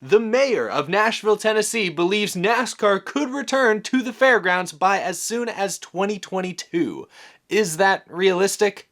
The mayor of Nashville, Tennessee believes NASCAR could return to the fairgrounds by as soon as 2022. Is that realistic?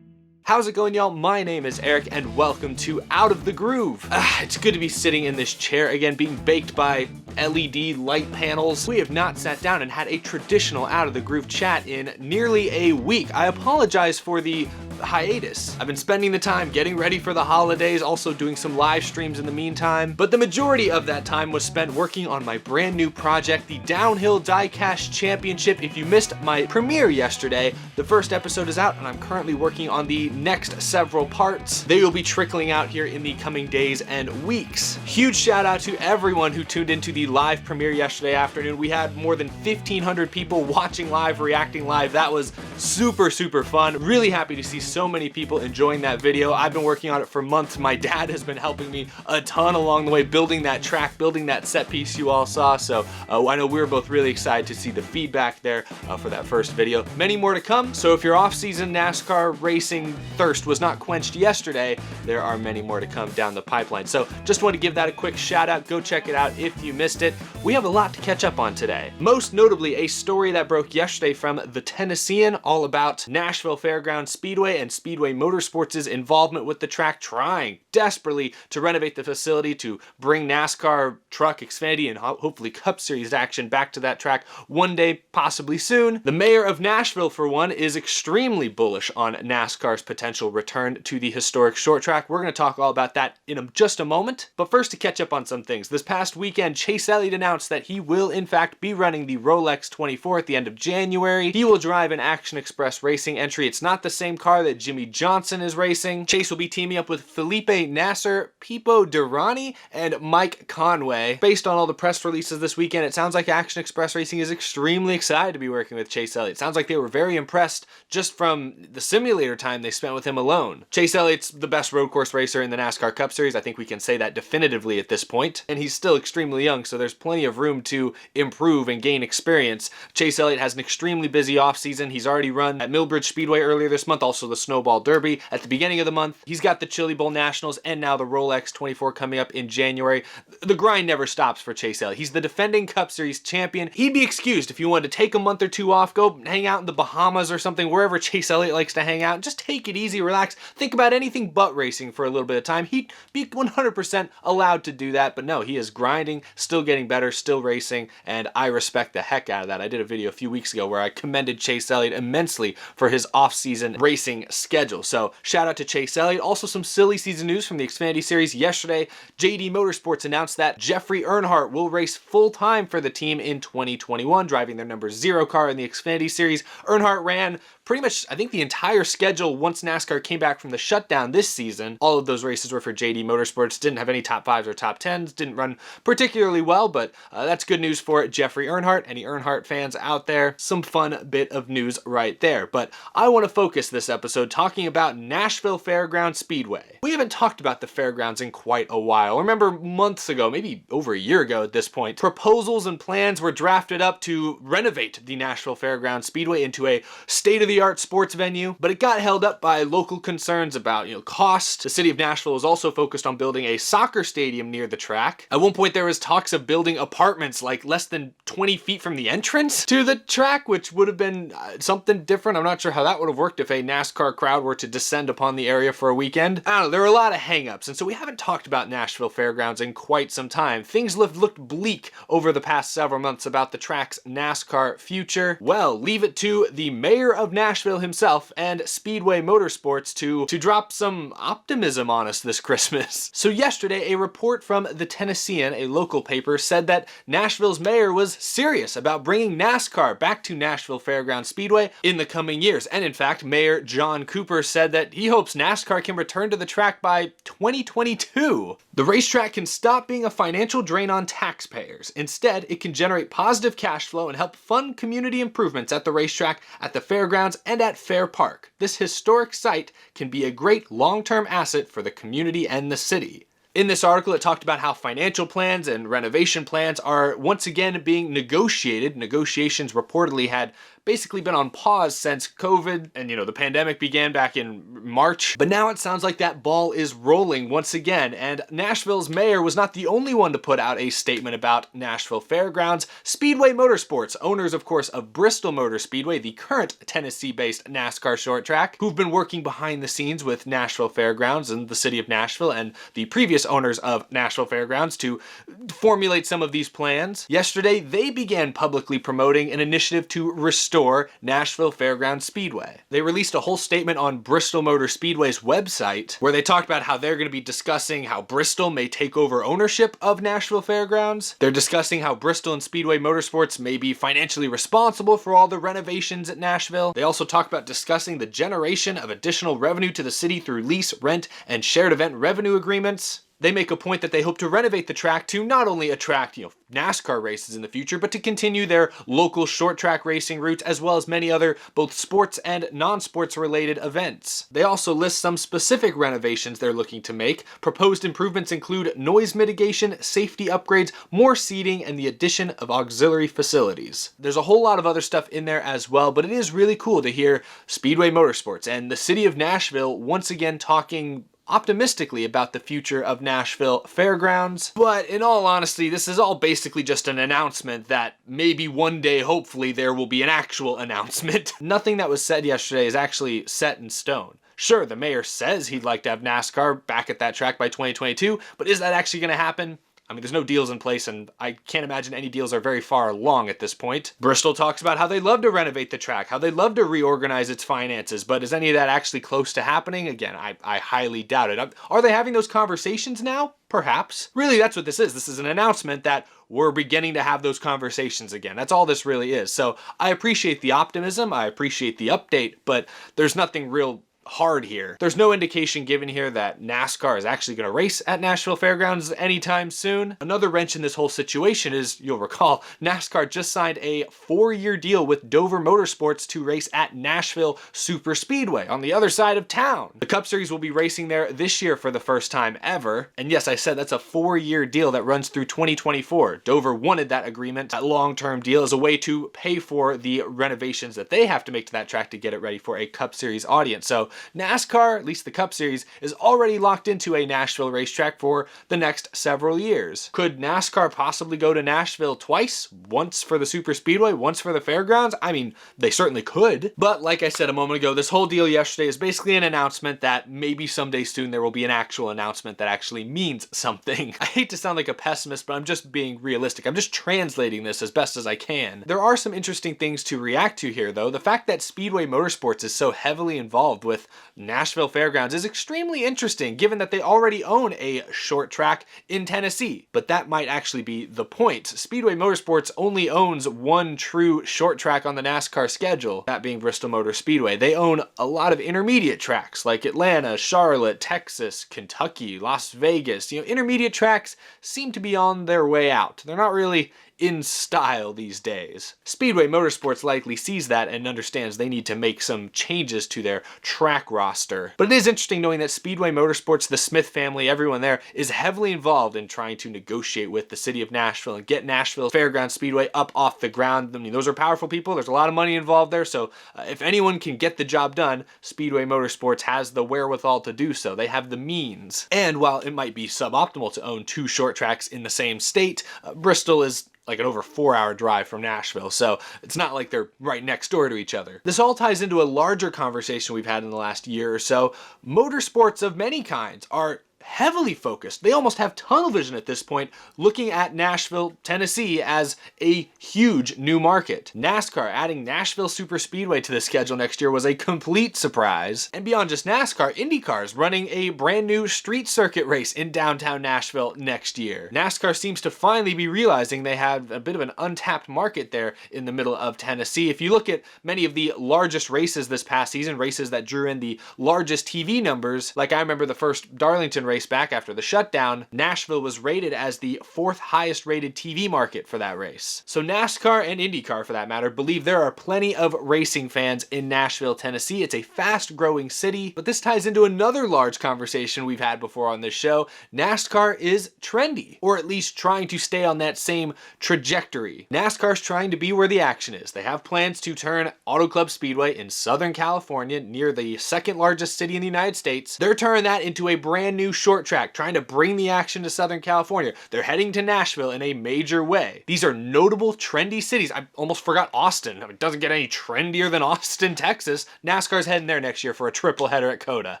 How's it going, y'all? My name is Eric and welcome to Out of the Groove. It's good to be sitting in this chair again, being baked by LED light panels. We have not sat down and had a traditional Out of the Groove chat in nearly a week. I apologize for the hiatus. I've been spending the time getting ready for the holidays, also doing some live streams in the meantime, but the majority of that time was spent working on my brand new project, the Downhill Diecast Championship. If you missed my premiere yesterday, the first episode is out and I'm currently working on the next several parts. They will be trickling out here in the coming days and weeks. Huge shout out to everyone who tuned into the live premiere yesterday afternoon. We had more than 1,500 people watching live, reacting live. That was super fun. Really happy to see so many people enjoying that video. I've been working on it for months. My dad has been helping me a ton along the way, building that track, building that set piece you all saw. So I know we were both really excited to see the feedback there for that first video. Many more to come. So if your off-season NASCAR racing thirst was not quenched yesterday, there are many more to come down the pipeline. So just want to give that a quick shout out. Go check it out if you missed it. We have a lot to catch up on today. Most notably, a story that broke yesterday from the Tennessean all about Nashville Fairgrounds Speedway and Speedway Motorsports' involvement with the track, trying desperately to renovate the facility to bring NASCAR truck, Xfinity, and hopefully Cup Series action back to that track one day, possibly soon. The mayor of Nashville, for one, is extremely bullish on NASCAR's potential return to the historic short track. We're going to talk all about that in just a moment. But first, to catch up on some things. This past weekend, Chase Elliott announced that he will in fact be running the Rolex 24 at the end of January. He will drive an Action Express Racing entry. It's not the same car that Jimmy Johnson is racing. Chase will be teaming up with Felipe Nasser, Pipo Derani, and Mike Conway. Based on all the press releases this weekend, it sounds like Action Express Racing is extremely excited to be working with Chase Elliott. It sounds like they were very impressed just from the simulator time they spent with him alone. Chase Elliott's the best road course racer in the NASCAR Cup Series. I think we can say that definitively at this point. And he's still extremely young, so there's plenty of room to improve and gain experience. Chase Elliott has an extremely busy offseason. He's already run at Millbridge Speedway earlier this month, also the Snowball Derby at the beginning of the month. He's got the Chili Bowl Nationals and now the Rolex 24 coming up in January. The grind never stops for Chase Elliott. He's the defending Cup Series champion. He'd be excused if you wanted to take a month or two off, go hang out in the Bahamas or something, wherever Chase Elliott likes to hang out. Just take it easy, relax, think about anything but racing for a little bit of time. He'd be 100% allowed to do that, but no, he is grinding, still getting better, still racing, and I respect the heck out of that. I did a video a few weeks ago where I commended Chase Elliott immensely for his off-season racing schedule. So shout out to Chase Elliott. Also some silly season news from the Xfinity Series. Yesterday, JD Motorsports announced that Jeffrey Earnhardt will race full-time for the team in 2021, driving their number 0 car in the Xfinity Series. Earnhardt ran pretty much, I think, the entire schedule once NASCAR came back from the shutdown this season. All of those races were for JD Motorsports. Didn't have any top 5s or top 10s. Didn't run particularly well, but that's good news for Jeffrey Earnhardt. Any Earnhardt fans out there? Some fun bit of news right there. But I want to focus this episode talking about Nashville Fairgrounds Speedway. We haven't talked about the fairgrounds in quite a while. I remember months ago, maybe over a year ago at this point, proposals and plans were drafted up to renovate the Nashville Fairgrounds Speedway into a state-of-the-art sports venue, but it got held up by local concerns about, cost. The city of Nashville was also focused on building a soccer stadium near the track. At one point, there was talks of building apartments like less than 20 feet from the entrance to the track, which would have been something different. I'm not sure how that would have worked if a NASCAR crowd were to descend upon the area for a weekend. I don't know, there are a lot of hang-ups, and so we haven't talked about Nashville Fairgrounds in quite some time. Things looked bleak over the past several months about the track's NASCAR future. Well, leave it to the mayor of Nashville himself and Speedway Motorsports to drop some optimism on us this Christmas. So yesterday, a report from the Tennessean, a local paper, said that Nashville's mayor was serious about bringing NASCAR back to Nashville Fairgrounds Speedway in the coming years. And in fact, Mayor John Cooper said that he hopes NASCAR can return to the track by 2022. The racetrack can stop being a financial drain on taxpayers. Instead, it can generate positive cash flow and help fund community improvements at the racetrack, at the fairgrounds, and at Fair Park. This historic site can be a great long-term asset for the community and the city. In this article, it talked about how financial plans and renovation plans are once again being negotiated. Negotiations reportedly had basically been on pause since COVID and, the pandemic began back in March. But now it sounds like that ball is rolling once again, and Nashville's mayor was not the only one to put out a statement about Nashville Fairgrounds. Speedway Motorsports, owners of course of Bristol Motor Speedway, the current Tennessee-based NASCAR short track, who've been working behind the scenes with Nashville Fairgrounds and the city of Nashville and the previous owners of Nashville Fairgrounds to formulate some of these plans. Yesterday, they began publicly promoting an initiative to restore Nashville Fairgrounds Speedway. They released a whole statement on Bristol Motor Speedway's website where they talked about how they're going to be discussing how Bristol may take over ownership of Nashville Fairgrounds. They're discussing how Bristol and Speedway Motorsports may be financially responsible for all the renovations at Nashville. They also talk about discussing the generation of additional revenue to the city through lease, rent, and shared event revenue agreements. They make a point that they hope to renovate the track to not only attract, NASCAR races in the future, but to continue their local short track racing routes as well as many other both sports and non-sports related events. They also list some specific renovations they're looking to make. Proposed improvements include noise mitigation, safety upgrades, more seating, and the addition of auxiliary facilities. There's a whole lot of other stuff in there as well, but it is really cool to hear Speedway Motorsports and the city of Nashville once again talking optimistically about the future of Nashville Fairgrounds. But in all honesty, this is all basically just an announcement that maybe one day, hopefully, there will be an actual announcement. Nothing that was said yesterday is actually set in stone. Sure, the mayor says he'd like to have NASCAR back at that track by 2022, but is that actually going to happen? I mean, there's no deals in place, and I can't imagine any deals are very far along at this point. Bristol talks about how they'd love to renovate the track, how they'd love to reorganize its finances, but is any of that actually close to happening? Again, I highly doubt it. Are they having those conversations now? Perhaps. Really, that's what this is. This is an announcement that we're beginning to have those conversations again. That's all this really is. So I appreciate the optimism, I appreciate the update, but there's nothing real hard here. There's no indication given here that NASCAR is actually going to race at Nashville Fairgrounds anytime soon. Another wrench in this whole situation is, you'll recall, NASCAR just signed a 4-year deal with Dover Motorsports to race at Nashville Super Speedway on the other side of town. The Cup Series will be racing there this year for the first time ever. And yes, I said that's a 4-year deal that runs through 2024. Dover wanted that agreement, that long-term deal, as a way to pay for the renovations that they have to make to that track to get it ready for a Cup Series audience. So NASCAR, at least the Cup Series, is already locked into a Nashville racetrack for the next several years. Could NASCAR possibly go to Nashville twice? Once for the Super Speedway, once for the Fairgrounds? I mean, they certainly could. But like I said a moment ago, this whole deal yesterday is basically an announcement that maybe someday soon there will be an actual announcement that actually means something. I hate to sound like a pessimist, but I'm just being realistic. I'm just translating this as best as I can. There are some interesting things to react to here, though. The fact that Speedway Motorsports is so heavily involved with Nashville Fairgrounds is extremely interesting, given that they already own a short track in Tennessee. But that might actually be the point. Speedway Motorsports only owns one true short track on the NASCAR schedule, that being Bristol Motor Speedway. They own a lot of intermediate tracks like Atlanta, Charlotte, Texas, Kentucky, Las Vegas. Intermediate tracks seem to be on their way out. They're not really in style these days. Speedway Motorsports likely sees that and understands they need to make some changes to their track roster. But it is interesting knowing that Speedway Motorsports, the Smith family, everyone there is heavily involved in trying to negotiate with the city of Nashville and get Nashville Fairgrounds Speedway up off the ground. I mean, those are powerful people. There's a lot of money involved there. So if anyone can get the job done, Speedway Motorsports has the wherewithal to do so. They have the means. And while it might be suboptimal to own two short tracks in the same state, Bristol is like an over 4-hour drive from Nashville, so it's not like they're right next door to each other. This all ties into a larger conversation we've had in the last year or so. Motorsports of many kinds are heavily focused. They almost have tunnel vision at this point, looking at Nashville, Tennessee as a huge new market. NASCAR adding Nashville Super Speedway to the schedule next year was a complete surprise. And beyond just NASCAR, IndyCar is running a brand new street circuit race in downtown Nashville next year. NASCAR seems to finally be realizing they have a bit of an untapped market there in the middle of Tennessee. If you look at many of the largest races this past season, races that drew in the largest TV numbers, like I remember the first Darlington race race back after the shutdown, Nashville was rated as the 4th highest rated TV market for that race. So NASCAR and IndyCar, for that matter, believe there are plenty of racing fans in Nashville, Tennessee. It's a fast-growing city, but this ties into another large conversation we've had before on this show. NASCAR is trendy, or at least trying to stay on that same trajectory. NASCAR's trying to be where the action is. They have plans to turn Auto Club Speedway in Southern California, near the 2nd largest city in the United States. They're turning that into a brand new short track, trying to bring the action to Southern California. They're heading to Nashville in a major way. These are notable, trendy cities. I almost forgot Austin. I mean, it doesn't get any trendier than Austin, Texas. NASCAR's heading there next year for a triple header at COTA.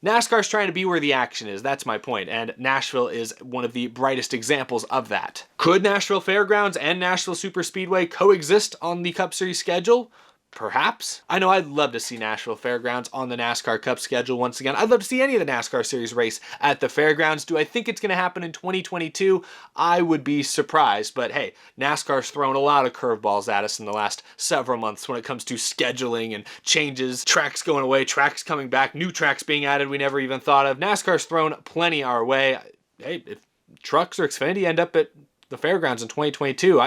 NASCAR's trying to be where the action is. That's my point, and Nashville is one of the brightest examples of that. Could Nashville Fairgrounds and Nashville Superspeedway coexist on the Cup Series schedule? Perhaps. I know I'd love to see Nashville Fairgrounds on the NASCAR Cup schedule once again. I'd love to see any of the NASCAR Series race at the fairgrounds. Do I think it's going to happen in 2022? I would be surprised, but hey, NASCAR's thrown a lot of curveballs at us in the last several months when it comes to scheduling and changes, tracks going away, tracks coming back, new tracks being added we never even thought of. NASCAR's thrown plenty our way. Hey, if trucks or Xfinity end up at the fairgrounds in 2022,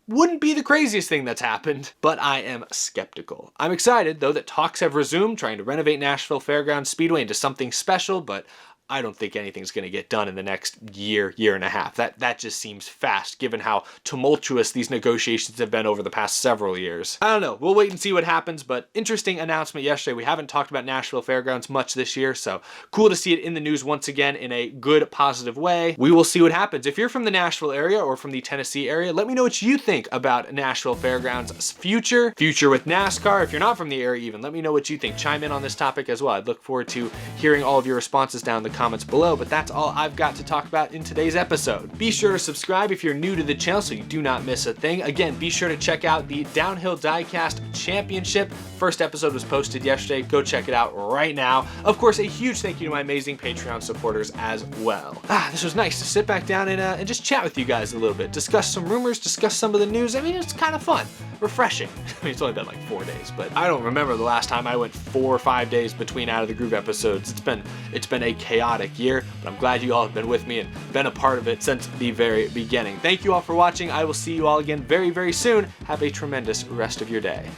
wouldn't be the craziest thing that's happened, but I am skeptical. I'm excited, though, that talks have resumed, trying to renovate Nashville Fairgrounds Speedway into something special, but I don't think anything's going to get done in the next year and a half. That just seems fast, given how tumultuous these negotiations have been over the past several years. I don't know. We'll wait and see what happens, but interesting announcement yesterday. We haven't talked about Nashville Fairgrounds much this year, so cool to see it in the news once again in a good, positive way. We will see what happens. If you're from the Nashville area or from the Tennessee area, let me know what you think about Nashville Fairgrounds' future with NASCAR. If you're not from the area even, let me know what you think. Chime in on this topic as well. I'd look forward to hearing all of your responses down in the comments below, but that's all I've got to talk about in today's episode. Be sure to subscribe if you're new to the channel so you do not miss a thing. Again, be sure to check out the Downhill Diecast Championship. First episode was posted yesterday. Go check it out right now. Of course, a huge thank you to my amazing Patreon supporters as well. This was nice to sit back down and just chat with you guys a little bit, discuss some rumors, discuss some of the news. I mean, it's kind of fun, refreshing. I mean, it's only been like 4 days, but I don't remember the last time I went 4 or 5 days between Out of the Groove episodes. It's been a chaotic year, but I'm glad you all have been with me and been a part of it since the very beginning. Thank you all for watching. I will see you all again very, very soon. Have a tremendous rest of your day.